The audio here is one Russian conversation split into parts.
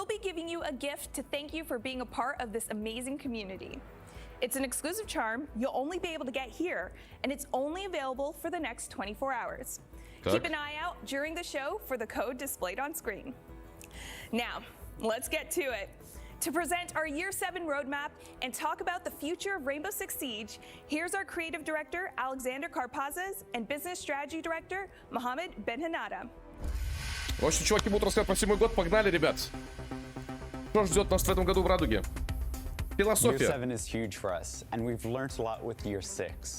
we'll be giving you a gift to thank you for being a part of this amazing community. It's an exclusive charm you'll only be able to get here, and it's only available for the next 24 hours. Keep an eye out during the show for the code displayed on screen. Now, let's get to it. To present our Year 7 roadmap and talk about the future of Rainbow Six Siege, here's our creative director, Alexander Karpazes, and business strategy director, Mohammed Benhanada. В общем, чуваки будут рассказывать про 7-й год. Погнали, ребят. Что ждет нас в этом году в Радуге? Философия.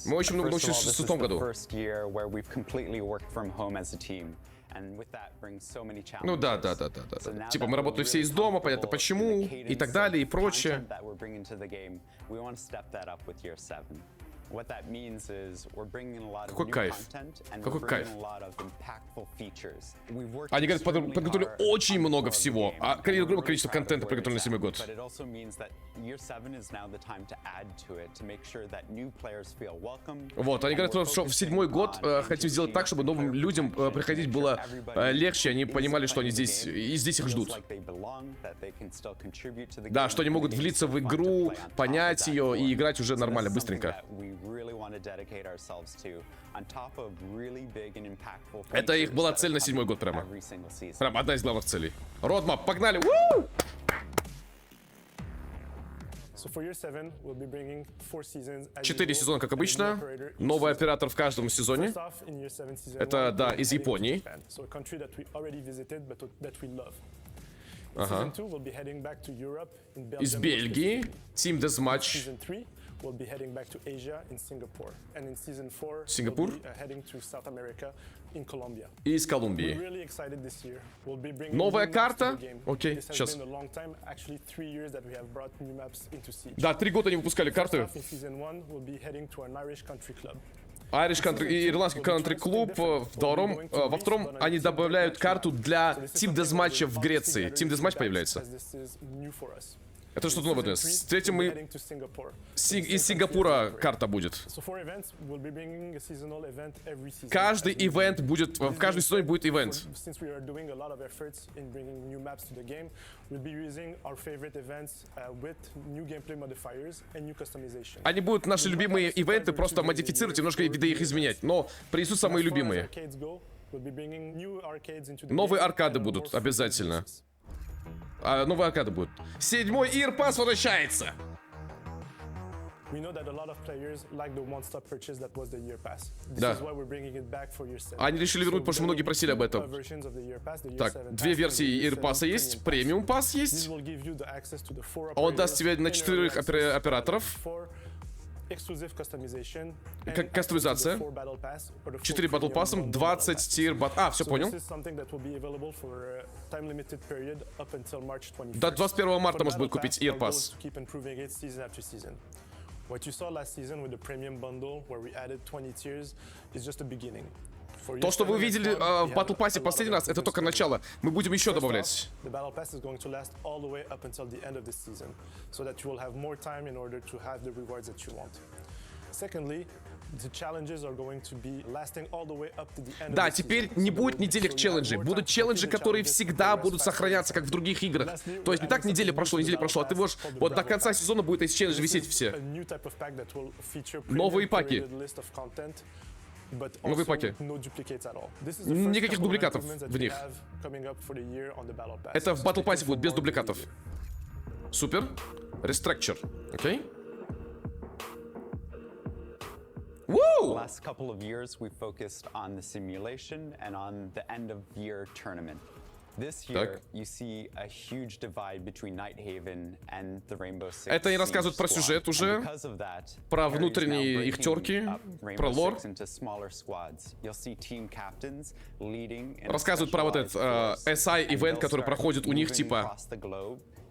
Мы очень много научились в 6-м году. Ну да. Типа мы работали все из дома, понятно почему, и так далее, и прочее. Какой кайф. Какой кайф. Они говорят, подготовили очень много всего. А огромное количество контента приготовили на 7-й год. Вот, они говорят, что в 7-й год хотим сделать так, чтобы новым людям приходить было легче. Они понимали, что они здесь, и здесь их ждут. Да, что они могут влиться в игру, понять ее и играть уже нормально, быстренько. Это их была цель на 7-й год прямо. Прям одна из главных целей. РОАДМАП, погнали! 4 сезона, как обычно. Новый оператор в каждом сезоне. Это, да, из Японии. Ага. Из Бельгии. Team Deathmatch. Сингапур. И из Колумбии. Новая карта. Окей, сейчас. Да, 3 года не выпускали карты. Ирландский кантри-клуб. Во втором они добавляют карту для Team Deathmatch в Греции. Team Deathmatch появляется. Это что-то новое для нас. В третьем мы... Из Сингапура карта будет. Каждый ивент будет... В каждом сезоне будет ивент. Они будут наши любимые ивенты просто модифицировать, немножко виды их изменять. Но принесут самые любимые. Новые аркады будут обязательно. Новые аркады будут. 7-й ИР-пас возвращается. Да. Они решили вернуть, потому что многие просили об этом. Так, 2 версии ИР-паса есть. Премиум пас есть. Он даст тебе на 4 операторов. Кастомизация. 4 батл пассом, 20 тир бат... все понял. До 21 марта можно будет купить ИР-пасс. То, что вы увидели в батл пассе последний раз, это только начало. Мы будем еще добавлять. Да, теперь не будет неделек челленджей. Будут челленджи, которые всегда будут сохраняться, как в других играх. То есть не так неделя прошло, а ты можешь... Вот до конца сезона будет эти челленджи висеть все. Новые паки. Новые паки. Никаких дубликатов в них. Это в батл пассе будет без дубликатов. Супер. Restructure. Окей. Woo! Last couple of years we focused on the simulation and on the end of year tournament. This year you see a huge divide between Nighthaven and the Rainbow Six. Это они рассказывают про сюжет уже, про внутренние их терки, про лор. Рассказывают про вот этот SI-ивент, который проходит у них, типа...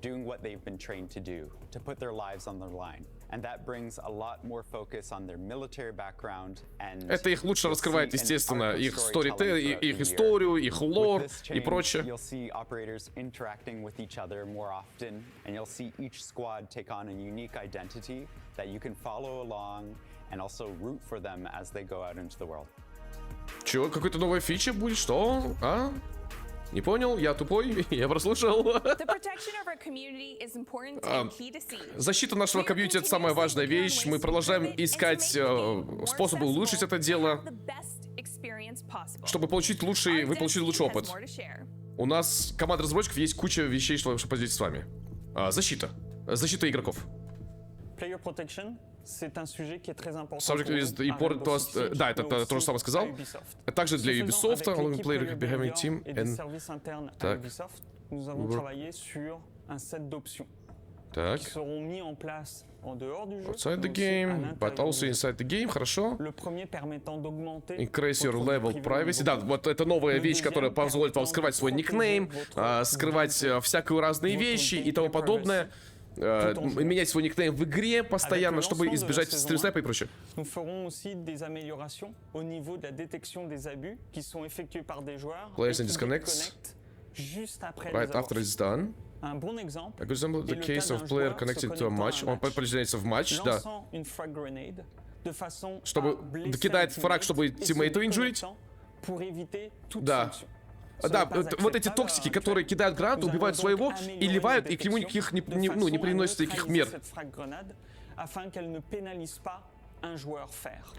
doing what they've been trained to do, to put their lives on the line. And that brings a lot more focus on their military background and... Это их лучше раскрывает, естественно, их storytelling, их историю, их лор и прочее. You'll see operators interacting with each other more often, and you'll see each squad take on a unique identity that you can follow along and also root for them as they go out into the world. Чё, какой-то новая фича будет? Что? Не понял, я тупой, я прослушал. The protection of our community is important and key to see. Защита нашего комьюнити — это самая важная вещь. Мы продолжаем искать способы улучшить это дело, чтобы получить лучший, вы получили лучший опыт. У нас, команда разработчиков, есть куча вещей, чтобы поделиться с вами. Защита. Защита игроков. Subject is important to us. Да, это то же самое сказал. Также для Ubisoft, player behaving team, and... Так. Так. Outside the game, but also inside the game, хорошо. Increase your level privacy. Да, вот это новая вещь, которая позволит вам скрывать свой никнейм, скрывать всякие разные вещи и тому подобное. Менять свой никнейм в игре постоянно, чтобы избежать стрим-снайпа и прочее. Players and disconnects right after it's done. A good example, the case of player connected to a match. Он подключается в матч, да. Чтобы кидает фраг, чтобы тиммейту инжурить. Да. Да, вот эти токсики, которые кидают гранату, убивают своего и ливают, и к нему никаких не приносят никаких мер.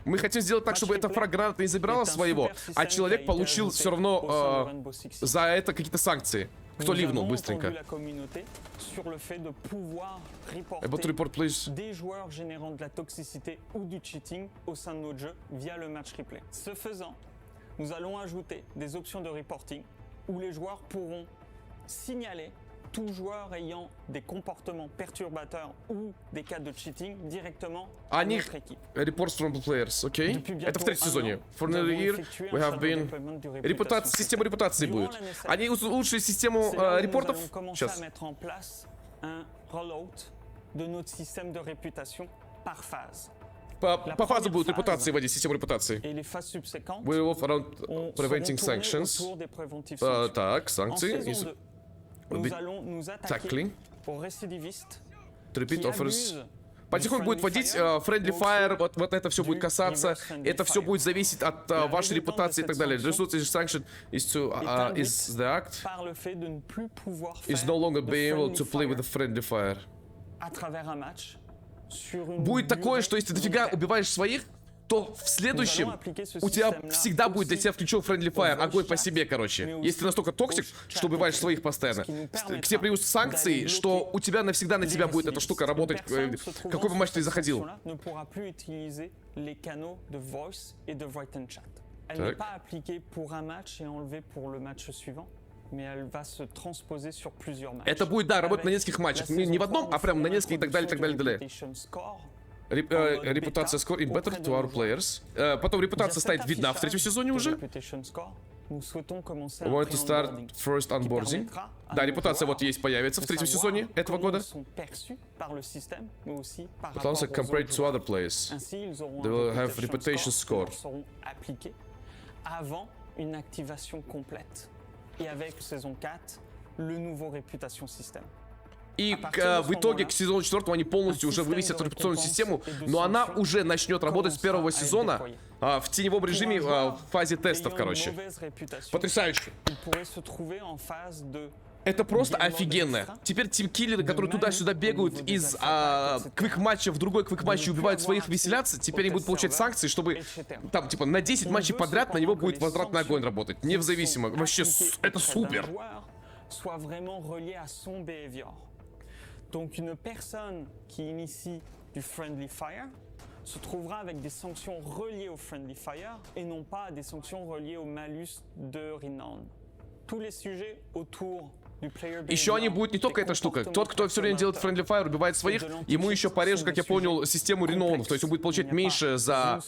Мы хотим сделать так, чтобы эта фраг-граната не забирала своего, а человек получил все равно за это какие-то санкции. Кто ливнул быстренько? Able to report, please. Nous allons ajouter des options de reporting où les joueurs pourront signaler tout joueur ayant des comportements perturbateurs ou des cas de cheating directement à notre équipe. Reports from the players, окей. Это в третьем сезоне. For another year, we have been... Система репутации будет. Они улучшили систему репортов. Сейчас. По фазе будут репутации вводить, систему репутации. We will around preventing sanctions. Так, санкции. Tackling. Repeat offers. Потихоньку будет вводить friendly fire, вот это все будет касаться. Это все будет зависеть от вашей репутации и так далее. Resource sanction is the act is no longer being able to play with the friendly fire. Будет такое, что если ты дофига убиваешь своих, то в следующем у тебя всегда будет для тебя включен friendly fire, огонь по себе, короче. Если ты настолько токсик, что убиваешь своих постоянно, к тебе придут санкции, что у тебя навсегда на тебя будет эта штука работать, какой бы матч ты заходил. Это будет, да, работать на нескольких матчах. Не в одном, а прям на нескольких и так далее, и так далее, и так далее. Репутация score in better to our players. Потом репутация станет видна в третьем сезоне уже. Want to start first onboarding. Да, репутация вот есть, появится в третьем сезоне этого года. But also compared to other players. They will have reputation score. Une activation complète. Et avec saison 4, le nouveau réputation système. И в итоге к сезону 4 они полностью уже вывесят репутационную систему, но она уже начнет работать с первого сезона в теневом режиме в фазе тестов, короче. Потрясающе. Это просто офигенно. Теперь тимкиллеры, которые туда-сюда бегают из квик-матча в другой квик-матч и убивают своих, веселятся, теперь они будут получать санкции, чтобы там, типа, на 10 матчей подряд на него будет возвратный огонь работать. Невзависимо. Вообще, это супер. Donc une personne qui initie du friendly fire se trouvera avec des sanctions reliées au friendly fire et non pas des sanctions reliées au malus de renown. Tous les sujets autour. Еще они будут не только эта штука. Тот, кто все время делает friendly fire, убивает своих, ему еще порежут, как я понял, систему реноунов. То есть он будет получать меньше за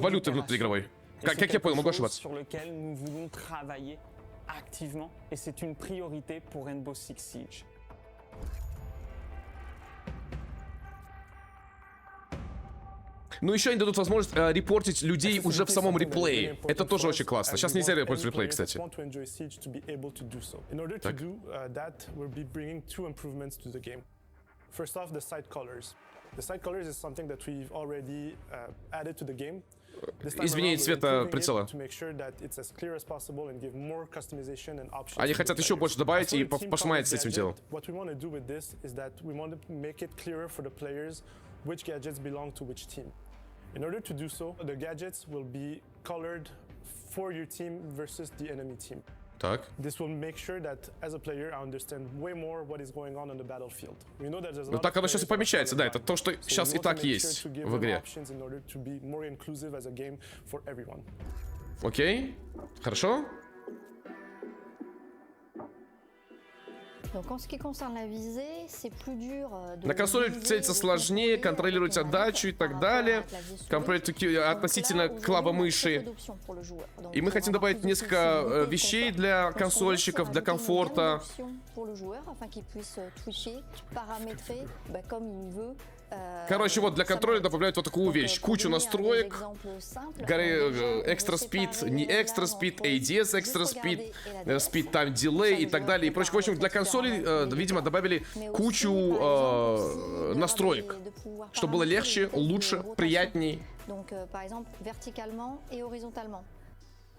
валюты внутриигровой. Как я понял, могу ошибаться. Activement, et c'est une priorité pour Rainbow Six Siege. Ну еще они дадут возможность репортить людей уже в самом реплее. Это тоже очень классно. Сейчас нельзя репортить реплей, кстати. First off, the site colors. The site colors is something that we've already added to the game. изменение цвета прицела. Они хотят еще больше добавить и пошмаять с этим делом. In order to do so, the gadgets will be colored for your team versus the enemy team. Так. This will make sure that as a player I understand way more what is going on the battlefield. We know that there's a lot Ну так оно сейчас и помечается, да, это то, что сейчас и так есть в игре. Окей, хорошо. На консоли целиться сложнее, контролировать отдачу и так далее. Относительно клаба мыши. И мы хотим добавить несколько вещей для консольщиков, для комфорта. Короче, вот для контроля добавляют вот такую вещь. Кучу настроек. Экстра спид, не экстра спид, ADS экстра спид, спид тайм дилей и так далее. И прочее. В общем, для консолей, видимо, добавили кучу настроек. Чтобы было легче, лучше, приятней.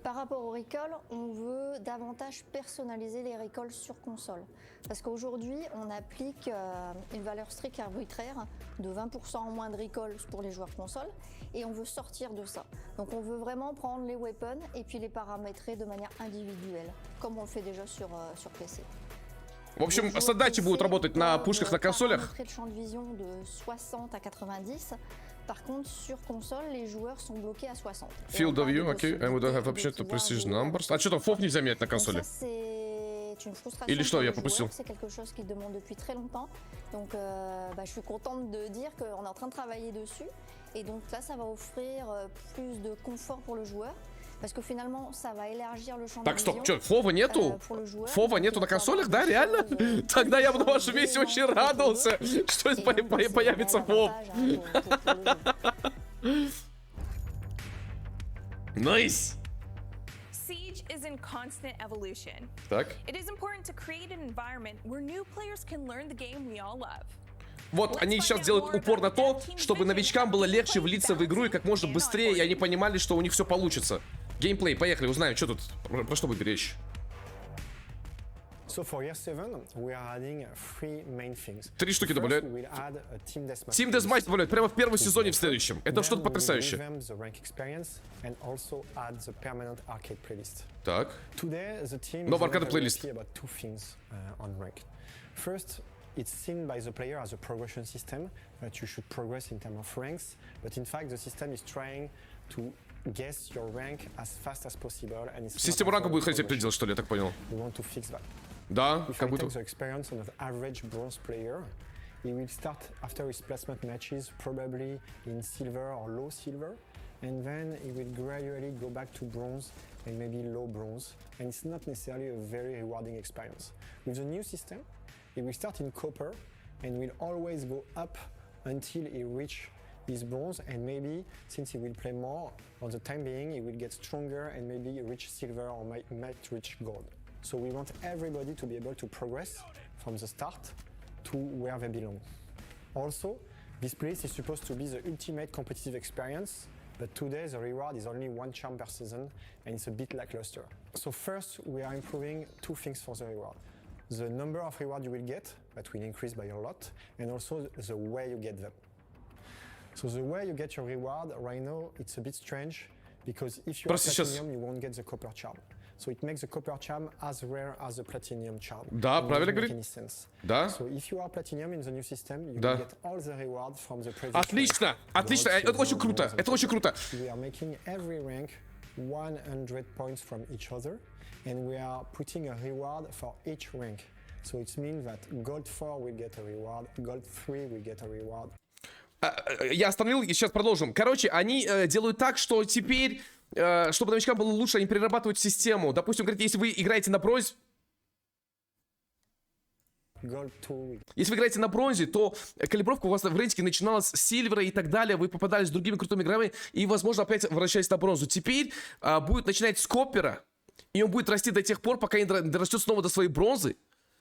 Par rapport au recall, on veut davantage personnaliser les recalls sur console. Parce qu'aujourd'hui, on applique une valeur stricte arbitraire de 20% en moins de recall pour les joueurs console. Et on veut sortir de ça. Donc on veut vraiment prendre les weapons et puis les paramétrer de manière individuelle, comme on le fait déjà sur PC. В общем, задачи будут работать на пушках на консолях. Par contre, sur console, les joueurs sont bloqués à 60. Field of view, okay, and we don't have option to precision numbers. А что там, фов нельзя менять на консоли? Или что, я пропустил? C'est quelque chose qui demande depuis très longtemps. Donc, je suis contente de dire qu'on est en train de travailler dessus. Et donc là, ça va offrir plus de confort pour le joueur. Parce que finalement, ça va élargir le champ de vision. Так, стоп, что, фова нету? Фова нету на консолях, да, реально? Тогда я бы на вашем месте очень радовался, что появится фов. Найс! Siege is in constant evolution. Так. It is important to create an environment where new players can learn the game we all love. Вот они сейчас делают упор на то, чтобы новичкам было легче влиться в игру и как можно быстрее, и они понимали, что у них все получится. Геймплей, поехали, узнаем, что тут, про что будет речь. Три штуки добавляют. Team Deathmatch добавляют прямо в первом сезоне в следующем. Это что-то потрясающее. Так. Новый аркадный плейлист. It's seen by the player as a progression system that you should progress in terms of ranks, but in fact the system is trying to guess your rank as fast as possible, and it's Система ранга будет хотеть предел, что ли, я так понял. We want to fix that. Да, if как будто. the experience of an average bronze player, he will start after his placement matches probably in silver or low silver, and then he will gradually go back to bronze and maybe low bronze, and it's not necessarily a very rewarding experience. With the new system, he will start in copper and will always go up until he reaches his bronze, and maybe since he will play more, for the time being he will get stronger and maybe reach silver or might reach gold. So we want everybody to be able to progress from the start to where they belong. Also, this place is supposed to be the ultimate competitive experience, but today the reward is only 1 charm per season and it's a bit lackluster. So first we are improving two things for the reward. The number of reward you will get, that will increase by a lot, and also the way you get them. So the way you get your reward, right now, it's a bit strange, because if you are platinum, you won't get the copper charm. So it makes the copper charm as rare as the platinum charm. Да, правильно говорит. Да. So if you are platinum in the new system, you will get all the reward from the previous. Отлично, отлично, это очень круто, это очень круто. We are making every rank 100 points from each other. And we are putting a reward for each rank. So it means that gold 4 will get a reward, gold 3 will get a reward. Я остановил и сейчас продолжим. Короче, они делают так, что теперь, чтобы новичкам было лучше, они перерабатывают систему. Допустим, говорят, если вы играете на бронзе, если вы играете на бронзе, то калибровка у вас в рейтинге начиналась с сильвера и так далее. Вы попадали с другими крутыми играми и, возможно, опять возвращаясь на бронзу. Теперь будет начинать с коппера. И он будет расти до тех пор, пока не дорастет снова до своей бронзы.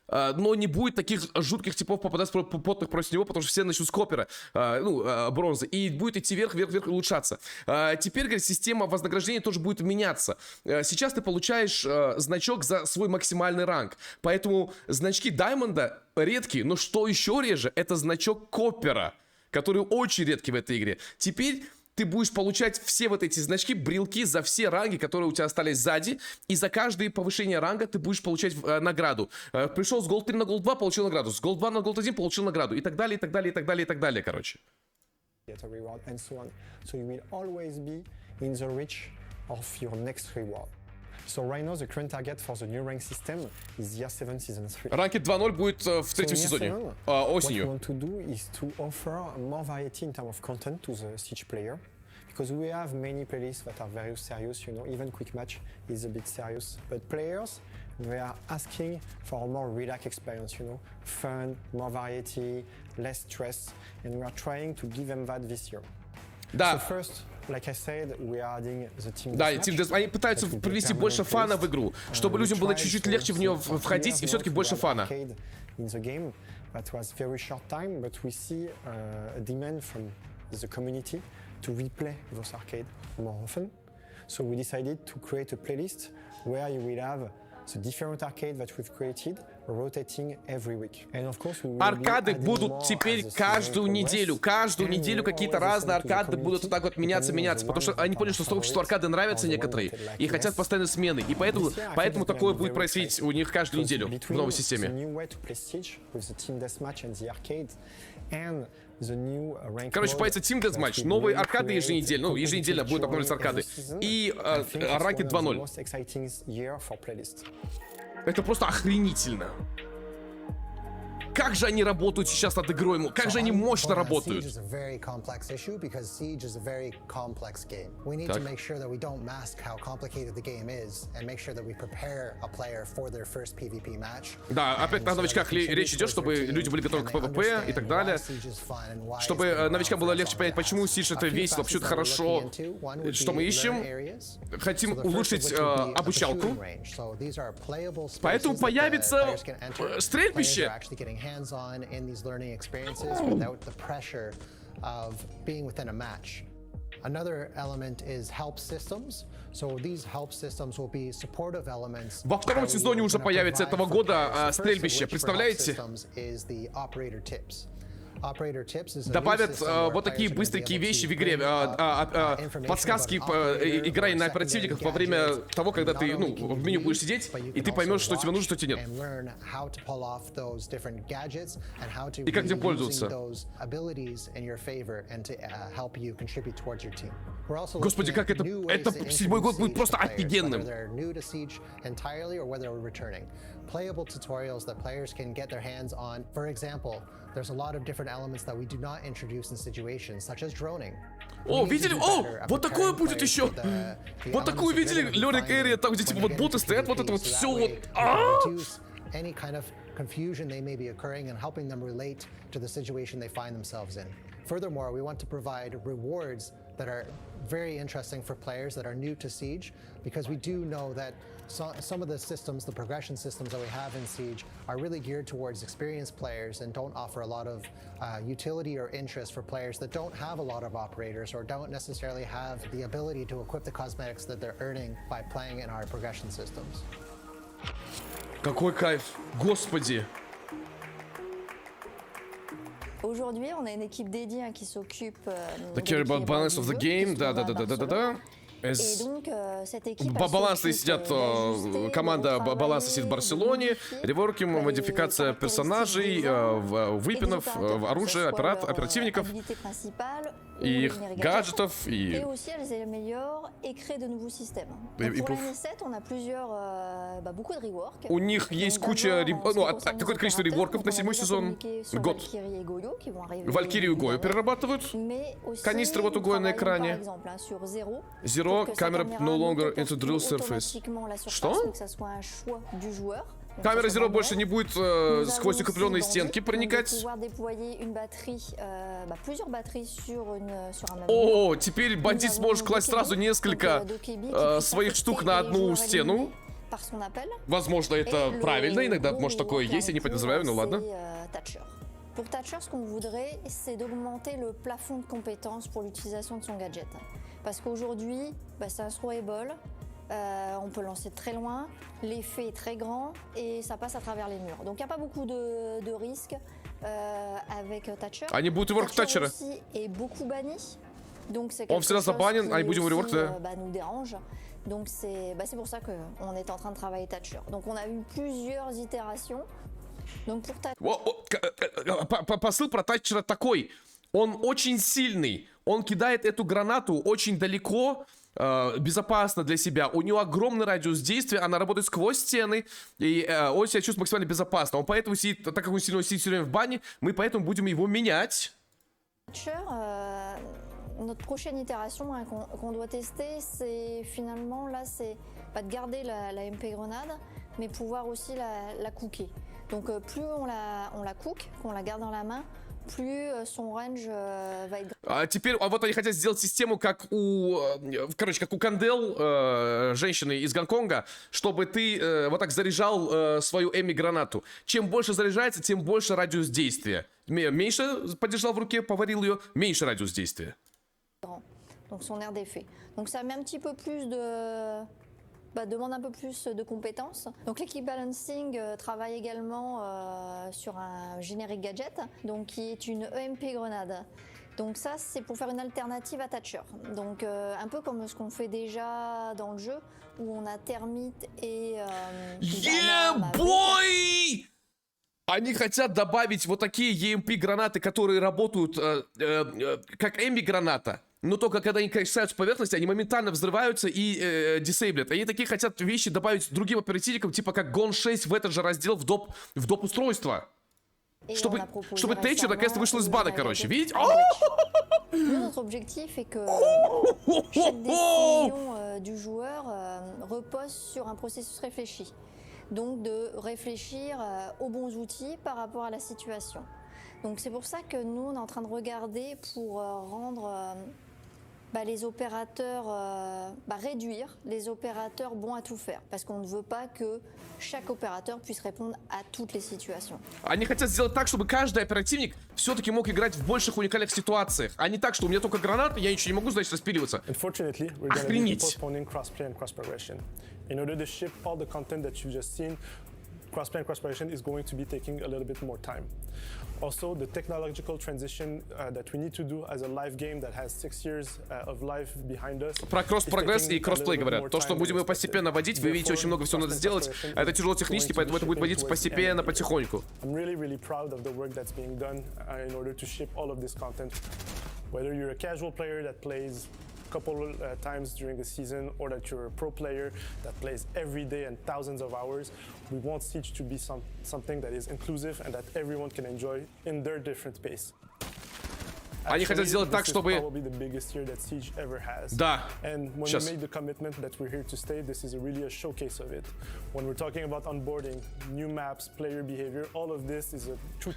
но не будет таких жутких типов попадать потных против него, потому что все начнут с копера, бронзы, и будет идти вверх и улучшаться. Теперь, говорит, система вознаграждения тоже будет меняться. Сейчас ты получаешь значок за свой максимальный ранг, поэтому значки Даймонда редкие, но что еще реже, это значок копера, который очень редкий в этой игре. Теперь ты будешь получать все вот эти значки, брелки за все ранги, которые у тебя остались сзади. И за каждое повышение ранга ты будешь получать награду. Пришел с Gold 3 на Gold 2, получил награду. С Gold 2 на Gold 1 получил награду. И так далее, и так далее, и так далее, и так далее, короче. Ранкед 2.0 будет в третьем сезоне, осенью. Because we have many playlists that are very serious, you know, even quick match is a bit serious. But players, they are asking for a more relaxed experience, you know, fun, more variety, less stress, and we are trying to give them that this year. Да. So first, like I said, we are adding the team Да, они пытаются привнести больше фана в игру, чтобы людям было чуть-чуть легче в нее входить и все-таки больше фана. That was very short time, but we see a demand from the community to replay those arcades more often. So we decided to create a playlist where you will have the different arcades that we've created rotating every week. And of course we will аркады будут теперь каждую неделю какие-то разные аркады будут вот так вот меняться, потому что они поняли, что аркады нравятся некоторые и хотят постоянно смены, и поэтому такое будет происходить у них каждую неделю в новой системе. Короче, появится Team Deathmatch, новые аркады еженедельно, еженедельно будут обновляться аркады, и Ranked 2.0. Это просто охренительно. Как же они работают сейчас над игрой, как же они мощно работают. Так. Да, опять на новичках речь идет, чтобы люди были готовы к ПВП и так далее. Чтобы новичкам было легче понять, почему Siege это весело, почему это хорошо. Что мы ищем? Хотим улучшить обучалку. Поэтому появится стрельбище. hands-on in these learning experiences without the pressure of being within a match. Another element is help systems. So these help systems will be supportive elements. Во втором сезоне уже появится этого года стрельбище, представляете? Добавят вот такие быстренькие вещи в игре, подсказки, играя на оперативниках во время того, когда ты в меню будешь сидеть, и ты поймешь, что тебе нужно, что тебе нет. И как этим пользоваться. Господи, как это 7-й год будет просто офигенным. Playable tutorials that players can get their hands on. For example, there's a lot of different elements that we do not introduce in situations, such as droning. О, видели? О, вот такое будет еще. Вот такую видели? Learning area, там где типа вот боты стоят, вот это вот все вот. Any kind of confusion they may be occurring and helping them relate to the situation they find themselves in. Furthermore, we want to provide rewards that are very interesting for players that are new to Siege, because we do know that some of the systems, the progression systems that we have in Siege, are really geared towards experienced players and don't offer a lot of utility or interest for players that don't have a lot of operators or don't necessarily have the ability to equip the cosmetics that they're earning by playing in our progression systems. Какой кайф, господи! Aujourd'hui, on a une équipe dédiée qui s'occupe The care about balance of the game, да. Балансы сидят, команда баланса сидит в Барселоне, реворки, модификация персонажей, выпинов, оружия, оперативников, и их гаджетов, и у них есть куча, какое-то количество реворков на 7-й сезон, год. Валькирию и Гою перерабатывают, канистры вот у Гоя на экране. Zero, камера no longer into drill surface. Что? Камера Zero больше не будет сквозь укрепленные стенки проникать. О, теперь бандит сможет класть сразу несколько своих штук на одну стену. par son appel. Возможно, это правильно, иногда, может, такое есть, я не подозреваю, ну ладно. Pour Thatcher, ce qu'on voudrait, c'est d'augmenter le plafond de compétences pour l'utilisation de son gadget. Parce qu'aujourd'hui, c'est un throwable, on peut lancer de très loin, l'effet est très grand et ça passe à travers les murs. Donc il n'y a pas beaucoup de risques avec Thatcher. Они будут реворк Thatcher aussi est beaucoup banni. Donc c'est Он всегда забанен, они будем реворк, да. Nous dérange. Donc c'est pour ça qu'on est en train de travailler Thatcher. Donc on a eu plusieurs itérations. Donc pour посыл про Thatcher такой. Он очень сильный. Он кидает эту гранату очень далеко, безопасно для себя. У него огромный радиус действия, она работает сквозь стены, и он себя чувствует максимально безопасно. Он поэтому сидит, так как он сильно сидит все время в бане, мы поэтому будем его менять. Notre prochaine itération qu'on doit tester, c'est finalement là, c'est pas de garder la MP grenade, mais pouvoir aussi la cooker. Donc plus on la cook, qu'on la garde dans la main, plus son range va être... Теперь вот они хотят сделать систему, как у Кандел, женщины из Гонконга, чтобы ты вот так заряжал свою Эми-гранату. Чем больше заряжается, тем больше радиус действия. Меньше подержал в руке, поварил ее, меньше радиус действия. Donc son aire d'effet. Donc ça met un petit peu plus de... demande un peu plus de compétences. Donc l'équipe Balancing travaille également sur un générique gadget, donc qui est une EMP grenade. Donc ça, c'est pour faire une alternative à Thatcher. Donc un peu comme ce qu'on fait déjà dans le jeu, où on a Thermite et... boy! Они хотят добавить вот такие EMP-гранаты, которые работают как Эми-граната. Но только когда они касаются поверхности, они моментально взрываются и дисейблят. Они такие хотят вещи добавить другим оперативникам, типа как Гон 6 в этот же раздел в доп устройство. Чтобы Thatcher наконец-то вышел из бана, короче. Видите? Notre objectif est que chaque décision du joueur repose sur un processus réfléchi. Donc de réfléchir aux bons outils par rapport à la situation. Donc c'est pour ça que nous, on est en train de regarder pour rendre les opérateurs, réduire les opérateurs bons à tout faire. Parce qu'on ne veut pas que chaque opérateur puisse répondre à toutes les situations. Они хотят сделать так, чтобы каждый оперативник все-таки мог играть в больших уникальных ситуациях. А не так, что у меня только граната, я ничего не могу, значит, распиливаться. Охренеть! In order to ship all the content that you've just seen, crossplay and cross-progression is going to be taking a little bit more time. Also, the technological transition that we need to do as a live game that has 6 years of life behind us. Про кросс-прогресс и кроссплей говорят. То, что будем его постепенно вводить, вы видите, очень много всего надо сделать. Это тяжело технически, поэтому это будет вводиться постепенно, потихоньку. I'm really proud of the work that's being done in order to ship all of this content. Whether you're a casual player that plays couple times during the season, or that you're a pro player that plays every day and thousands of hours, we want Siege to be something that is inclusive and that everyone can enjoy in their different pace. Они хотят сделать так, чтобы... Да, сейчас.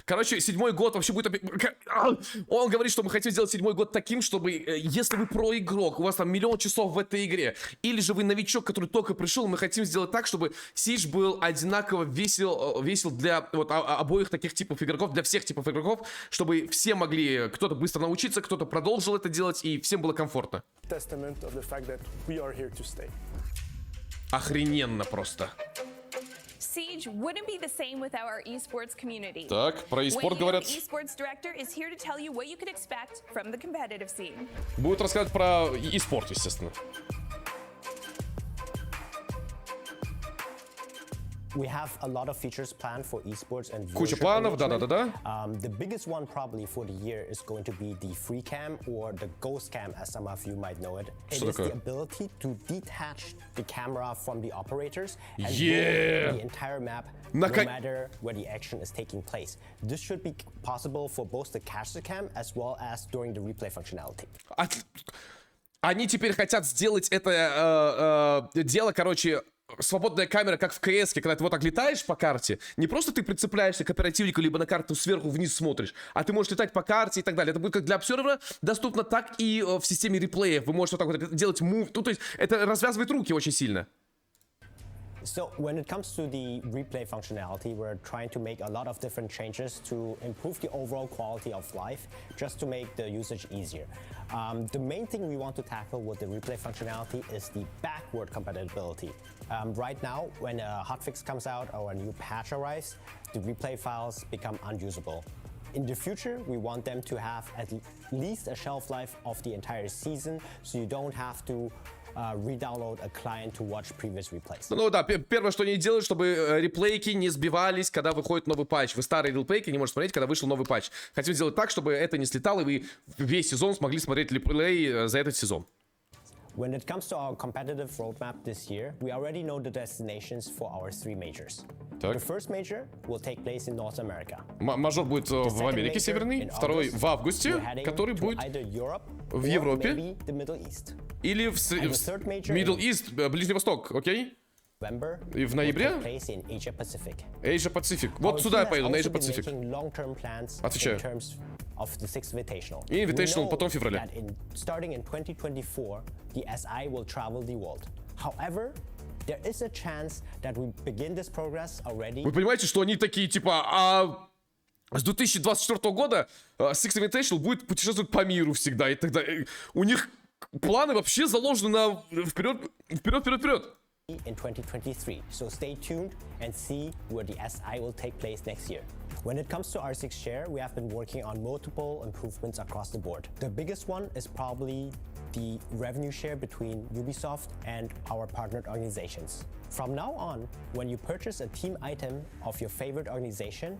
Короче, 7-й год вообще будет... Он говорит, что мы хотим сделать 7-й год таким, чтобы, если вы про-игрок, у вас там миллион часов в этой игре, или же вы новичок, который только пришел, мы хотим сделать так, чтобы Siege был одинаково весел для вот обоих таких типов игроков, для всех типов игроков, чтобы все могли, кто-то быстро научиться, кто-то продолжил это делать, и всем было комфортно. Охрененно просто. Siege wouldn't be the same without our esports community. Так, про eSport говорят. Esports director is here to tell you what you could expect from the competitive scene. Будет рассказывать про eSport, естественно. We have a lot of features planned for esports and Куча планов, да-да-да-да. The biggest one probably for the year is going to be the free cam or the ghost cam, as some of you might know it. It is the ability to detach the camera from the operators and the entire map, no matter where the action is taking place. This should be possible for both the caster cam as well as during the replay functionality. Они теперь хотят сделать это дело, короче, свободная камера, как в КС, когда ты вот так летаешь по карте. Не просто ты прицепляешься к оперативнику, либо на карту сверху вниз смотришь, а ты можешь летать по карте и так далее. Это будет как для обсервера доступно, так и в системе реплея. Вы можете вот так вот делать мув. Ну, то есть это развязывает руки очень сильно. So when it comes to the replay functionality, we're trying to make a lot of different changes to improve the overall quality of life, just to make the usage easier. The main thing we want to tackle with the replay functionality is the backward compatibility. Right now, when a hotfix comes out or a new patch arrives, the replay files become unusable. In the future, we want them to have at least a shelf life of the entire season, so you don't have to re-download a client to watch previous replays. Ну да, первое, что они делают, чтобы реплейки не сбивались, когда выходит новый патч. Вы старые реплейки не можете смотреть, когда вышел новый патч. Хотим сделать так, чтобы это не слетало, и вы весь сезон смогли смотреть реплей за этот сезон. When it comes to our competitive roadmap this year, we already know the destinations for our 3 majors. Так. The first major will take place in North America. Мажор будет в Америке Северной, второй в августе, который будет в Европе или в Middle East, Ближний Восток, окей? И в ноябре Asia Pacific. Вот сюда я поеду, на Asia Pacific. Отвечаю. И Invitational потом в феврале. Starting in 2024, the SI will travel the world. However, there is a chance that we begin this progress already. Вы понимаете, что они такие типа, с 2024 года Six Invitational будет путешествовать по миру всегда, и тогда у них планы вообще заложены на вперед. In 2023, so stay tuned and see where the SI will take place next year. When it comes to R6 share, we have been working on multiple improvements across the board. The biggest one is probably the revenue share between Ubisoft and our partnered organizations. From now on, when you purchase a team item of your favorite organization,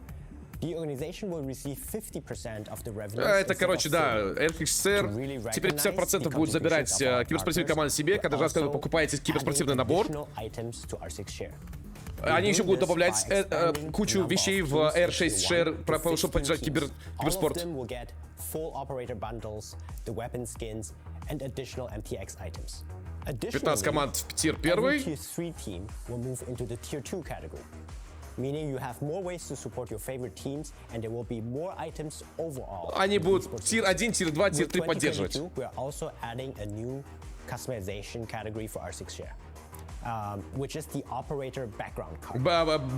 the organization will receive 50% of the revenue. Это, короче, да, RXR теперь 50% будет забирать киберспортивные команды себе, когда же вы покупаете киберспортивный набор. Они еще будут добавлять кучу вещей в R6 Share, чтобы поддержать киберспорт. 15 команд в тир 1. Meaning you have more ways to support your favorite teams, and there will be more items overall. Они будут тир 1, тир 2, тир 3 поддерживать. We are also adding a new customization category for R6 Share, which is the operator background card.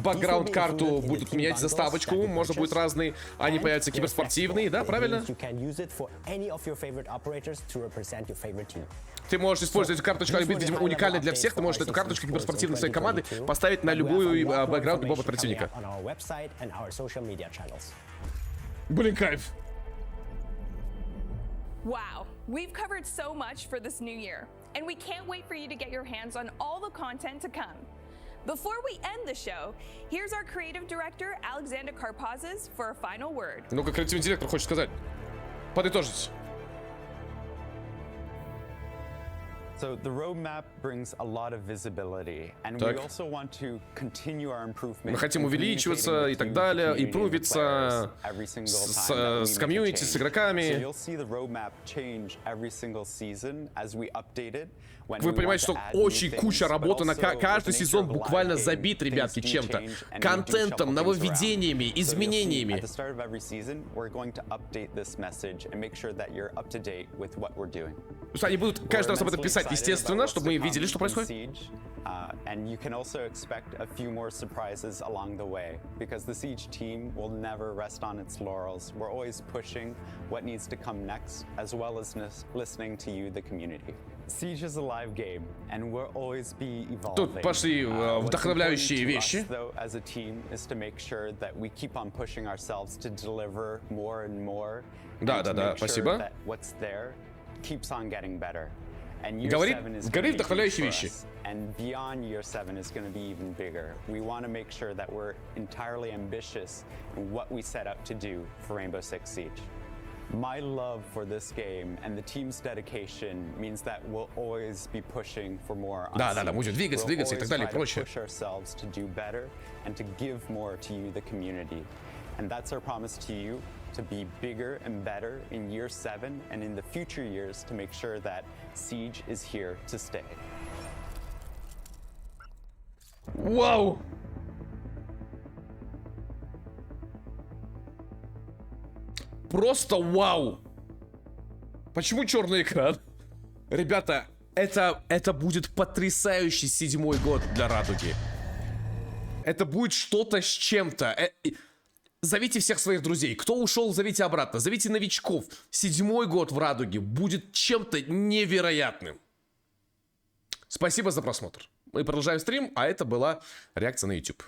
Бэкграунд-карту будут менять, заставочку, можно будет разные, они появятся киберспортивные, да, правильно? You can use it for any of your favorite operators to represent your favorite team. Ты можешь использовать эту карточку, она будет, видимо, уникальной для всех. Ты можешь эту карточку киберспортивной своей команды поставить на любую бэкграунд любого противника. Блин, кайф. Wow, we've covered so much for this new year, and we can't wait for you to get your hands on all the content to come. Before we end the show, here's our creative director, Alexander Karpazes, for a final word. Ну-ка, креативный директор хочет сказать. Подытожить. So the roadmap brings a lot of visibility, and we also want to continue our improvement. Мы хотим увеличиваться и так далее, импрувиться с комьюнити, с игроками. So you'll see the roadmap change every single season as we update it. Вы понимаете, что очень куча работы на каждый сезон буквально забит, ребятки, чем-то. Контентом, нововведениями, изменениями. То есть они будут каждый раз об этом писать, естественно, чтобы мы видели, что происходит. And you can also expect a few more surprises along the way, because the Siege team will never rest on its laurels. We're always pushing what needs to come next, as well as listening to you, the community. Siege is a live game, and we'll always be evolving. Тут пошли вдохновляющие вещи. Though, as a team, is to make sure that we keep on pushing ourselves to deliver more and more. Да, спасибо. That what's there keeps on getting better. Говорит вдохновляющие вещи. And beyond year 7 is going to be even bigger. We want to make sure that we're entirely ambitious in what we set out to do for Rainbow Six Siege. My love for this game and the team's dedication means that we'll always be pushing for more. Да, будем двигаться и так далее, и прочее. Push ourselves to do better and to give more to you, the community. And that's our promise to you, to be bigger and better in year 7 and in the future years to make sure that Siege is here to stay. Вау! Просто вау! Почему черный экран? Ребята, это будет потрясающий 7-й год для Радуги. Это будет что-то с чем-то. Зовите всех своих друзей. Кто ушел, зовите обратно. Зовите новичков. 7-й год в Радуге будет чем-то невероятным. Спасибо за просмотр. Мы продолжаем стрим, а это была реакция на YouTube.